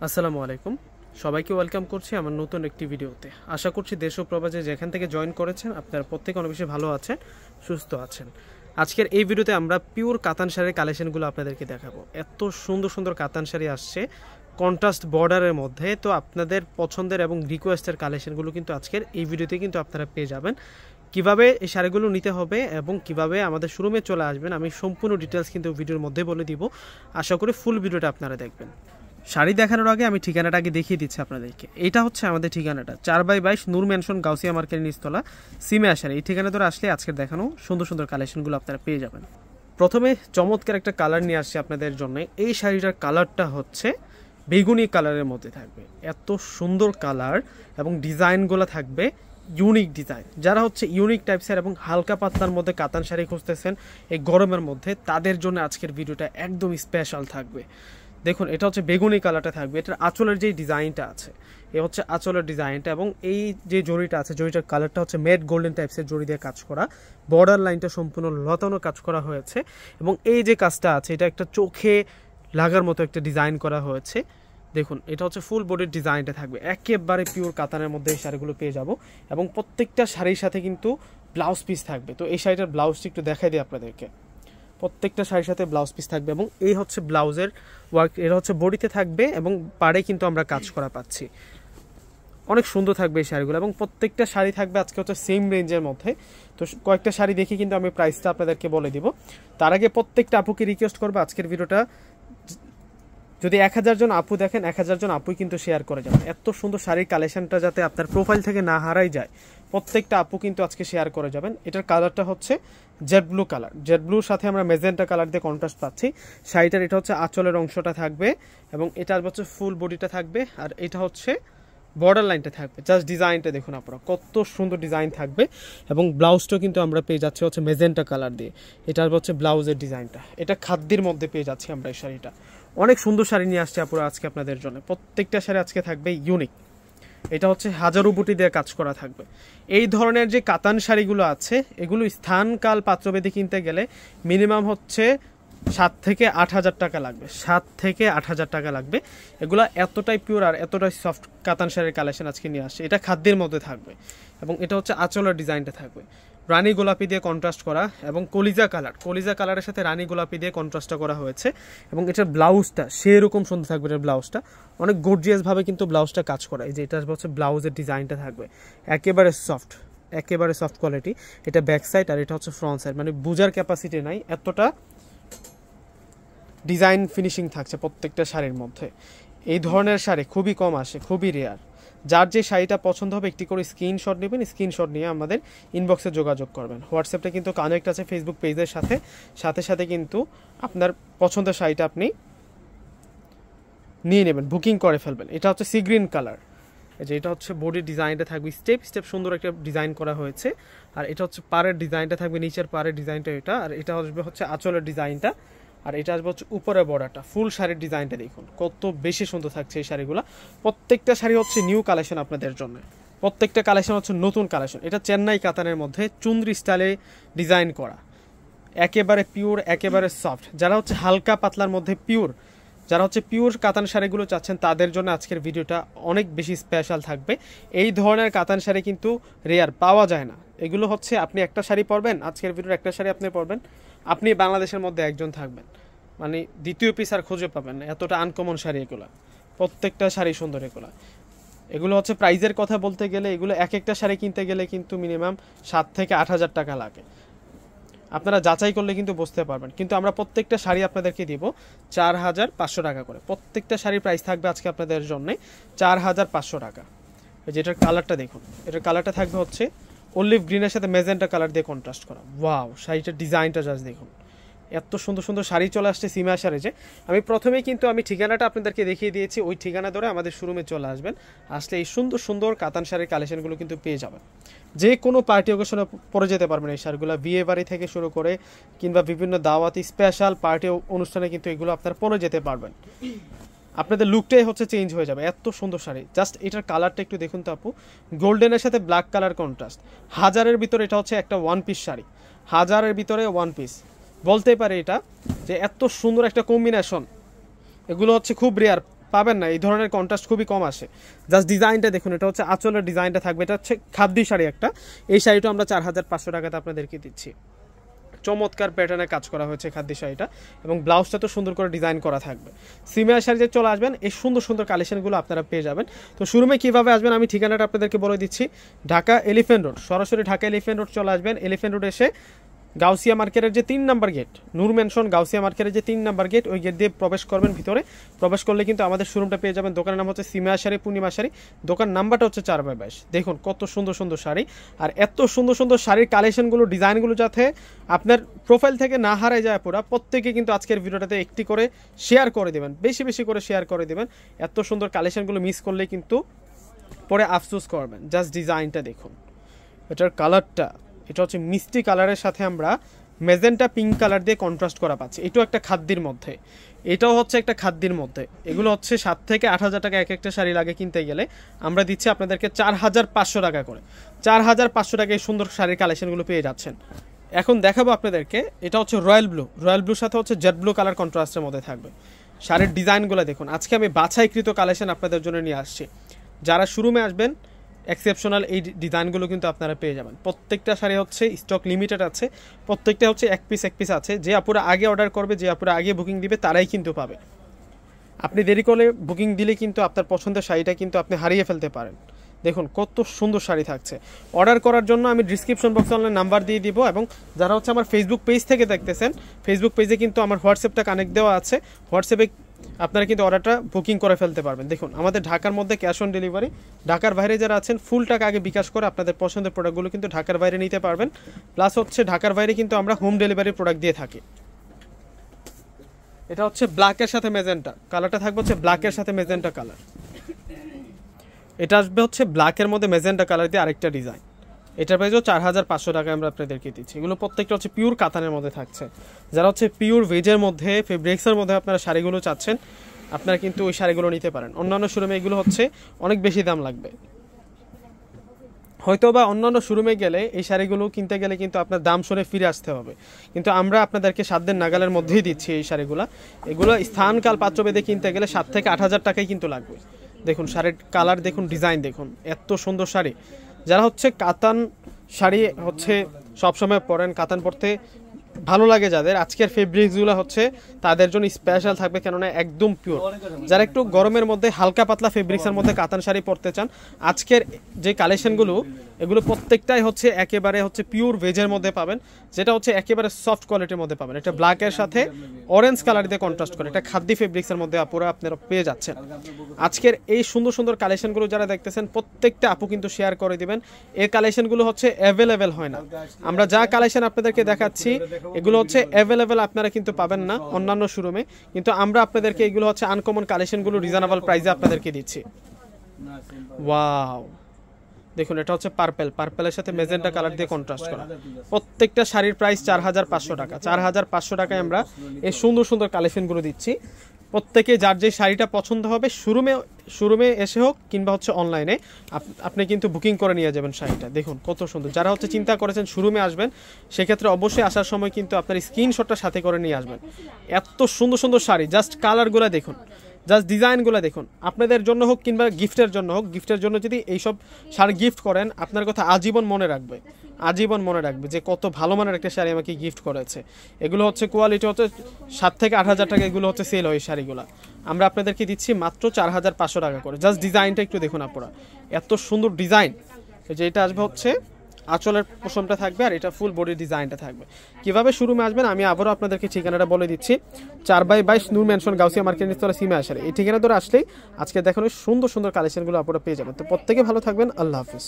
আসসালামু আলাইকুম সবাইকে ওয়েলকাম করছি আমার নতুন একটি ভিডিওতে। আশা করছি দেশ ও প্রবাসে যেখান থেকে জয়েন করেছেন আপনারা প্রত্যেকে অনেক বেশি ভালো আছেন, সুস্থ আছেন। আজকের এই ভিডিওতে আমরা পিওর কাতান শাড়ির কালেকশনগুলো আপনাদেরকে দেখাবো। এত সুন্দর সুন্দর কাতান শাড়ি আসছে কন্ট্রাস্ট বর্ডারের মধ্যে। তো আপনাদের পছন্দের এবং রিকোয়েস্টের কালেকশনগুলো কিন্তু আজকের এই ভিডিওতে কিন্তু আপনারা পেয়ে যাবেন। কিভাবে এই শাড়িগুলো নিতে হবে এবং কিভাবে আমাদের শোরুমে চলে আসবেন আমি সম্পূর্ণ ডিটেলস কিন্তু ভিডিওর মধ্যে বলে দিব। আশা করি ফুল ভিডিওটা আপনারা দেখবেন। শাড়ি দেখানোর আগে আমি ঠিকানাটা আগে দেখিয়ে দিচ্ছি আপনাদেরকে। এটা হচ্ছে আমাদের ঠিকানাটা 4/22 নূর ম্যানশন গাউসিয়া মার্কেটের নিচতলা সিমে শাড়ি। এই ঠিকানা ধরে আসলে আজকের দেখানো সুন্দর সুন্দর কালেকশনগুলো আপনারা পেয়ে যাবেন। প্রথমে চমৎকার একটা কালার নিয়ে আসছে আপনাদের জন্য। এই শাড়িটার কালারটা হচ্ছে বেগুনি কালারের মধ্যে থাকবে। এত সুন্দর কালার এবং ডিজাইনগুলো থাকবে ইউনিক ডিজাইন। যারা হচ্ছে ইউনিক টাইপসের এবং হালকা পাতলার মধ্যে কাতান শাড়ি খুঁজতেছেন এই গরমের মধ্যে, তাদের জন্য আজকের ভিডিওটা একদম স্পেশাল থাকবে। দেখুন, এটা হচ্ছে বেগুনি কালারটা থাকবে। এটার আঁচলের যে ডিজাইনটা আছে এ হচ্ছে আঁচলের ডিজাইনটা, এবং এই যে জড়িটা আছে জড়িটার কালারটা হচ্ছে মেড গোল্ডেন টাইপসের জড়ি দিয়ে কাজ করা। বর্ডার লাইনটা সম্পূর্ণ লতানো কাজ করা হয়েছে, এবং এই যে কাজটা আছে এটা একটা চোখে লাগার মতো একটা ডিজাইন করা হয়েছে। দেখুন, এটা হচ্ছে ফুল বডির ডিজাইনটা থাকবে। একেবারে পিওর কাতানের মধ্যে এই শাড়িগুলো পেয়ে যাব, এবং প্রত্যেকটা শাড়ির সাথে কিন্তু ব্লাউজ পিস থাকবে। তো এই শাড়িটার ব্লাউজটি একটু দেখাই দিই আপনাদেরকে। প্রত্যেকটা শাড়ির সাথে ব্লাউজ পিস থাকবে, এবং এই হচ্ছে ব্লাউজের ওয়ার্ক। এটা হচ্ছে বডিতে থাকবে এবং পাড়ে কিন্তু আমরা কাজ করা পাচ্ছি। অনেক সুন্দর থাকবে এই শাড়িগুলো, এবং প্রত্যেকটা শাড়ি থাকবে আজকে হচ্ছে সেম রেঞ্জের মধ্যে। তো কয়েকটা শাড়ি দেখে কিন্তু আমি প্রাইসটা আপনাদেরকে বলে দিব। তার আগে প্রত্যেকটা আপুকে রিকোয়েস্ট করবো আজকের ভিডিওটা যদি 1000 জন আপু দেখেন 1000 জন আপুই কিন্তু শেয়ার করে যাবেন। এত সুন্দর শাড়ির কালেকশনটা যাতে আপনার প্রোফাইল থেকে না হারাই যায়, প্রত্যেকটা আপু কিন্তু আজকে শেয়ার করে যাবেন। এটার কালারটা হচ্ছে জেড ব্লু কালার। জেড ব্লুর সাথে আমরা মেজেন্টা কালার দিয়ে কন্ট্রাস্ট পাচ্ছি। শাড়িটার এটা হচ্ছে আঁচলের অংশটা থাকবে, এবং এটার হচ্ছে ফুল বডিটা থাকবে, আর এটা হচ্ছে বর্ডার লাইনটা থাকবে। জাস্ট ডিজাইনটা দেখুন আপনারা, কত সুন্দর ডিজাইন থাকবে। এবং ব্লাউজটাও কিন্তু আমরা পেয়ে যাচ্ছি হচ্ছে মেজেন্টা কালার দিয়ে। এটার হচ্ছে ব্লাউজের ডিজাইনটা, এটা খাদ্যের মধ্যে পেয়ে যাচ্ছি আমরা এই শাড়িটা। অনেক সুন্দর শাড়ি নিয়ে আসছে আপুরা আজকে আপনাদের জন্য। প্রত্যেকটা শাড়ি আজকে থাকবে ইউনিক। এটা হচ্ছে হাজারো বুটি দিয়ে কাজ করা থাকবে। এই ধরনের যে কাতান শাড়িগুলো আছে এগুলো স্থান কাল পাত্রভেদে কিনতে গেলে মিনিমাম হচ্ছে 7 থেকে 8 হাজার টাকা লাগবে। 7 থেকে 8 হাজার টাকা লাগবে। এগুলো এতটাই পিওর আর এতটাই সফট কাতান শাড়ির কালেকশন আজকে নিয়ে আসছে। এটা খাদ্যের মধ্যে থাকবে, এবং এটা হচ্ছে আঁচলের ডিজাইনটা থাকবে রানী গোলাপি দিয়ে কন্ট্রাস্ট করা, এবং কলিজা কালারের সাথে রানী গোলাপি দিয়ে কন্ট্রাস্টটা করা হয়েছে। এবং এটার ব্লাউজটা সেরকম সুন্দর থাকবে। এটার ব্লাউজটা অনেক গর্জিয়াস ভাবে কিন্তু ব্লাউজটা কাজ করা। এই যে এটা হচ্ছে ব্লাউজের ডিজাইনটা থাকবে একেবারে সফট কোয়ালিটি। এটা ব্যাক সাইড আর এটা হচ্ছে ফ্রন্ট সাইড, মানে বুঝার ক্যাপাসিটি নাই, এতটা ডিজাইন ফিনিশিং থাকছে প্রত্যেকটা শাড়ির মধ্যে। এই ধরনের শাড়ি খুবই কম আসে, খুবই রেয়ার। যার যে শাড়িটা পছন্দ হবে একটি করে স্ক্রিনশট নেবেন, স্ক্রিনশট নিয়ে আমাদের ইনবক্সে যোগাযোগ করবেন। হোয়াটসঅ্যাপটা কিন্তু কানেক্ট আছে ফেসবুক পেজের সাথে সাথে কিন্তু আপনার পছন্দের শাড়িটা আপনি নিয়ে নেবেন, বুকিং করে ফেলবেন। এটা হচ্ছে সি গ্রিন কালার। যে এটা হচ্ছে বডির ডিজাইনটা থাকবে স্টেপ সুন্দর একটা ডিজাইন করা হয়েছে। আর এটা হচ্ছে পাড়ের ডিজাইনটা থাকবে, নিচের পাড়ের ডিজাইনটা এটা। আর এটা আসবে হচ্ছে আঁচলের ডিজাইনটা, আর এটা আসবে হচ্ছে উপরে বর্ডারটা। ফুল শাড়ির ডিজাইনটা দেখুন কত বেশি সুন্দর থাকছে এই শাড়িগুলো। প্রত্যেকটা শাড়ি হচ্ছে নিউ কালেকশন আপনাদের জন্য। প্রত্যেকটা কালেকশন হচ্ছে নতুন কালেকশন। এটা চেন্নাই কাতানের মধ্যে চুনরি স্টাইলে ডিজাইন করা, একেবারে পিওর, একেবারে সফট। যারা হচ্ছে হালকা পাতলার মধ্যে যারা হচ্ছে পিওর কাতান শাড়িগুলো চাচ্ছেন তাদের জন্য আজকের ভিডিওটা অনেক বেশি স্পেশাল থাকবে। এই ধরনের কাতান শাড়ি কিন্তু রেয়ার, পাওয়া যায় না। এগুলো হচ্ছে আপনি একটা শাড়ি পরবেন, আজকের ভিডিওর একটা শাড়ি আপনি পরবেন, আপনি বাংলাদেশের মধ্যে একজন থাকবেন, মানে দ্বিতীয় পিস আর খুঁজে পাবেন না। এতটা আনকমন শাড়ি এগুলো, প্রত্যেকটা শাড়ি সুন্দর। এগুলো হচ্ছে প্রাইজের কথা বলতে গেলে এগুলো এক একটা শাড়ি কিনতে গেলে কিন্তু মিনিমাম 7 থেকে 8 হাজার টাকা লাগে। আপনারা যাচাই করলে কিন্তু বুঝতে পারবেন। কিন্তু আমরা প্রত্যেকটা শাড়ি আপনাদেরকে দিব 4500 টাকা করে। প্রত্যেকটা শাড়ির প্রাইস থাকবে আজকে আপনাদের জন্য 4500 টাকা। যেটার কালারটা দেখুন, এটার কালারটা থাকবে হচ্ছে অলিভ গ্রিনের সাথে মেজেন্টা কালার দিয়ে কন্ট্রাস্ট করা। ওয়াও, শাড়িটার ডিজাইনটা জাস্ট দেখুন। এত সুন্দর সুন্দর শাড়ি চলে আসছে সিমা শাড়ি। যে আমি প্রথমেই কিন্তু আমি ঠিকানাটা আপনাদেরকে দেখিয়ে দিয়েছি, ওই ঠিকানা ধরে আমাদের শোরুমে চলে আসবেন। আসলে এই সুন্দর সুন্দর কাতান শাড়ির কালেকশনগুলো কিন্তু পেয়ে যাবেন। যে কোনো পার্টি অকেশনে পরে যেতে পারবেন এই শাড়িগুলো, বিয়ে বাড়ি থেকে শুরু করে কিংবা বিভিন্ন দাওয়াতি স্পেশাল পার্টি অনুষ্ঠানে কিন্তু এগুলো আপনারা পরে যেতে পারবেন। আপনাদের লুকটাই হচ্ছে চেঞ্জ হয়ে যাবে। এত সুন্দর শাড়ি, জাস্ট এটার কালারটা একটু দেখুন তো আপু, গোল্ডেনের সাথে ব্ল্যাক কালার কন্ট্রাস্ট। হাজারের ভিতরে এটা হচ্ছে একটা ওয়ান পিস শাড়ি, হাজারের ভিতরে ওয়ান পিস বলতে পারে এটা, যে এত সুন্দর একটা কম্বিনেশন। এগুলো হচ্ছে খুব রেয়ার, পাবেন না, এই ধরনের কন্ট্রাস্ট খুবই কম আসে। জাস্ট ডিজাইনটা দেখুন, এটা হচ্ছে আঁচলের ডিজাইনটা থাকবে, এটা হচ্ছে খাদ্যি শাড়ি একটা। এই শাড়িটা আমরা 4500 টাকাতে আপনাদেরকে দিচ্ছি। চমৎকার প্যাটার্নে কাজ করা হয়েছে খাদ্যি শাড়িটা, এবং ব্লাউজটা তো সুন্দর করে ডিজাইন করা থাকবে। সিমিয়ার শাড়িতে চলে আসবেন, এই সুন্দর সুন্দর কালেকশনগুলো আপনারা পেয়ে যাবেন। তো শোরুমে কীভাবে আসবেন আমি ঠিকানাটা আপনাদেরকে বলে দিচ্ছি। ঢাকা এলিফ্যান্ট রোড, সরাসরি ঢাকা এলিফ্যান্ট রোড চলে আসবেন। এলিফ্যান্ট রোড এসে গাউসিয়া মার্কেটের যে 3 নাম্বার গেট, নূর মেনশন গাউসিয়া মার্কেটের যে 3 নাম্বার গেট, ওই গেট দিয়ে প্রবেশ করবেন ভিতরে। প্রবেশ করলে কিন্তু আমাদের শোরুমটা পেয়ে যাবেন। দোকানের নাম হচ্ছে সিমিয়া শাড়ি, পূর্ণিমা শাড়ি। দোকান নাম্বারটা হচ্ছে 4/22। দেখুন কত সুন্দর সুন্দর শাড়ি, আর এত সুন্দর সুন্দর শাড়ির কালেকশনগুলো, ডিজাইনগুলো যাতে আপনার প্রোফাইল থেকে না হারায় যায় পুরা, প্রত্যেকে কিন্তু আজকের ভিডিওটাতে একটি করে শেয়ার করে দেবেন, বেশি বেশি করে শেয়ার করে দেবেন। এত সুন্দর কালেকশনগুলো মিস করলে কিন্তু পরে আফসোস করবেন। জাস্ট ডিজাইনটা দেখুন, এটার কালারটা, এটা হচ্ছে মিষ্টি কালারের সাথে আমরা মেজেন্টা পিঙ্ক কালার দিয়ে কন্ট্রাস্ট করা পাচ্ছি। এটাও একটা খাদ্যির মধ্যে, এটাও হচ্ছে একটা খাদ্যির মধ্যে। এগুলো হচ্ছে 7 থেকে 8000 টাকা এক একটা শাড়ি লাগে কিনতে গেলে, আমরা দিচ্ছি আপনাদেরকে 4500 টাকা করে। 4500 টাকায় এই সুন্দর শাড়ির কালেকশনগুলো পেয়ে যাচ্ছেন। এখন দেখাবো আপনাদেরকে, এটা হচ্ছে রয়্যাল ব্লু, রয়্যাল ব্লুর সাথে হচ্ছে জেড ব্লু কালার কন্ট্রাস্টের মধ্যে থাকবে। শাড়ির ডিজাইনগুলো দেখুন, আজকে আমি বাছাইকৃত কালেকশন আপনাদের জন্য নিয়ে আসছি। যারা শোরুমে আসবেন এক্সেপশনাল এই ডিজাইনগুলো কিন্তু আপনারা পেয়ে যাবেন। প্রত্যেকটা শাড়ি হচ্ছে স্টক লিমিটেড আছে, প্রত্যেকটা হচ্ছে এক পিস আছে। যে আপুরা আগে অর্ডার করবে, যে আপুরা আগে বুকিং দিবে, তারাই কিন্তু পাবে। আপনি দেরি করলে বুকিং দিলে কিন্তু আপনার পছন্দের শাড়িটা কিন্তু আপনি হারিয়ে ফেলতে পারেন। দেখুন কত সুন্দর শাড়ি থাকছে। অর্ডার করার জন্য আমি ডিসক্রিপশন বক্সে অনলাইন নাম্বার দিয়ে দিব, এবং যারা হচ্ছে আমার ফেসবুক পেজ থেকে দেখতেছেন, ফেসবুক পেজে কিন্তু আমার হোয়াটসঅ্যাপটা কানেক্ট দেওয়া আছে। হোয়াটসঅ্যাপে আপনারা কিন্তু অর্ডারটা বুকিং করে ফেলতে পারবেন। দেখুন আমাদের ঢাকার মধ্যে ক্যাশ অন ডেলিভারি, ঢাকার বাইরে যারা আছেন ফুল টাকা আগে বিকাশ করে আপনাদের পছন্দের প্রোডাক্টগুলো কিন্তু ঢাকার বাইরে নিতে পারবেন। প্লাস হচ্ছে ঢাকার বাইরে কিন্তু আমরা হোম ডেলিভারি প্রোডাক্ট দিয়ে থাকি। এটা হচ্ছে ব্ল্যাকের সাথে মেজেন্টা কালারটা থাকবে, হচ্ছে ব্ল্যাকের সাথে মেজেন্টা কালার। এটা আসবে হচ্ছে ব্ল্যাকের মধ্যে মেজেন্টা কালার দিয়ে আরেকটা ডিজাইন। এটার প্রাইসও 4500 টাকায় আমরা আপনাদেরকে দিচ্ছি। এগুলো প্রত্যেকটা হচ্ছে পিওর কাতানের মধ্যে থাকছে। যারা হচ্ছে পিওর ভেজের মধ্যে, ফেব্রিক্সের মধ্যে আপনারা শাড়িগুলো চাচ্ছেন, আপনারা কিন্তু ওই শাড়িগুলো নিতে পারেন। অন্যান্য শোরুমে এগুলো হচ্ছে অনেক বেশি দাম লাগবে, হয়তো বা অন্যান্য শোরুমে গেলে এই শাড়িগুলো কিনতে গেলে কিন্তু আপনার দাম শুনে ফিরে আসতে হবে, কিন্তু আমরা আপনাদেরকে 7 দিন নাগালের মধ্যেই দিচ্ছি এই শাড়িগুলো। এগুলো স্থানকাল পাত্রভেদে কিনতে গেলে 7 থেকে 8000 টাকাই কিন্তু লাগবে। দেখুন শাড়ির কালার দেখুন, ডিজাইন দেখুন, এত সুন্দর শাড়ি। যারা হচ্ছে কাতান শাড়ি হচ্ছে সবসময় পরেন, কাতান পরতে ভালো লাগে যাদের, আজকের ফেব্রিক্সগুলো হচ্ছে তাদের জন্য স্পেশাল থাকবে, কেননা একদম পিওর। যারা একটু গরমের মধ্যে হালকা পাতলা ফেব্রিক্সের মধ্যে কাতান শাড়ি পরতে চান, আজকের যে কালেকশনগুলো এগুলো প্রত্যেকটাই হচ্ছে একেবারে হচ্ছে পিওর ভেজের মধ্যে পাবেন, যেটা হচ্ছে একেবারে সফট কোয়ালিটির মধ্যে পাবেন। এটা ব্ল্যাকের সাথে অরেঞ্জ কালার দিয়ে কন্ট্রাস্ট করে, এটা খাদ্যি ফেব্রিক্সের মধ্যে আপুরা আপনারা পেয়ে যাচ্ছেন। আজকের এই সুন্দর সুন্দর কালেকশনগুলো যারা দেখতেছেন প্রত্যেকটা আপু কিন্তু শেয়ার করে দিবেন। এই কালেকশনগুলো হচ্ছে অ্যাভেলেবেল হয় না। আমরা যা কালেকশন আপনাদেরকে দেখাচ্ছি এগুলো হচ্ছে অ্যাভেলেবেল আপনারা কিন্তু পাবেন না অন্যান্য শোরুমে, কিন্তু আমরা আপনাদেরকে এগুলো হচ্ছে আনকমন কালেকশনগুলো রিজনেবল প্রাইসে আপনাদেরকে দিচ্ছি। ওয়াও, দেখুন এটা হচ্ছে পার্পেলের সাথে মেজেন্টা কালার দিয়ে কন্ট্রাস্ট করা। প্রত্যেকটা শাড়ির প্রাইস 4500 টাকা। 4500 টাকায় আমরা এই সুন্দর সুন্দর কালেকশনগুলো দিচ্ছি। প্রত্যেকে যার যে শাড়িটা পছন্দ হবে শোরুমে এসে হোক কিংবা হচ্ছে অনলাইনে আপনি কিন্তু বুকিং করে নিয়ে যাবেন শাড়িটা। দেখুন কত সুন্দর। যারা হচ্ছে চিন্তা করেছেন শোরুমে আসবেন, সেক্ষেত্রে অবশ্যই আসার সময় কিন্তু আপনার স্ক্রিনশটটা সাথে করে নিয়ে আসবেন। এত সুন্দর সুন্দর শাড়ি, জাস্ট কালারগুলো দেখুন, জাস্ট ডিজাইনগুলো দেখুন। আপনাদের জন্য হোক কিংবা গিফটের জন্য হোক, গিফটের জন্য যদি এইসব শাড়ি গিফট করেন আপনার কথা আজীবন মনে রাখবে, আজীবন মনে রাখবে যে কত ভালো মানের একটা শাড়ি আমাকে গিফট করেছে। এগুলো হচ্ছে কোয়ালিটি হচ্ছে 7 থেকে 8000 টাকা এগুলো হচ্ছে সেল হয়। শাড়িগুলো আমরা আপনাদেরকে দিচ্ছি মাত্র 4500 টাকা করে। জাস্ট ডিজাইনটা একটু দেখুন আপনারা, এত সুন্দর ডিজাইন। যে এটা আসবে হচ্ছে আঁচলের পোষণটা থাকবে, আর এটা ফুল বডি ডিজাইনটা থাকবে। কিভাবে শোরুমে আসবেন আমি আবারও আপনাদেরকে ঠিকানাটা বলে দিচ্ছি। 4/22 নূর মেনশন গাউসিয়া মার্কেট নিচতলা সিমে আসারে এই ঠিকানা ধরে আসলেই আজকে দেখানো সুন্দর সুন্দর কালেকশনগুলো আপনারা পেয়ে যাবেন। তো প্রত্যেকে ভালো থাকবেন। আল্লাহ হাফিজ।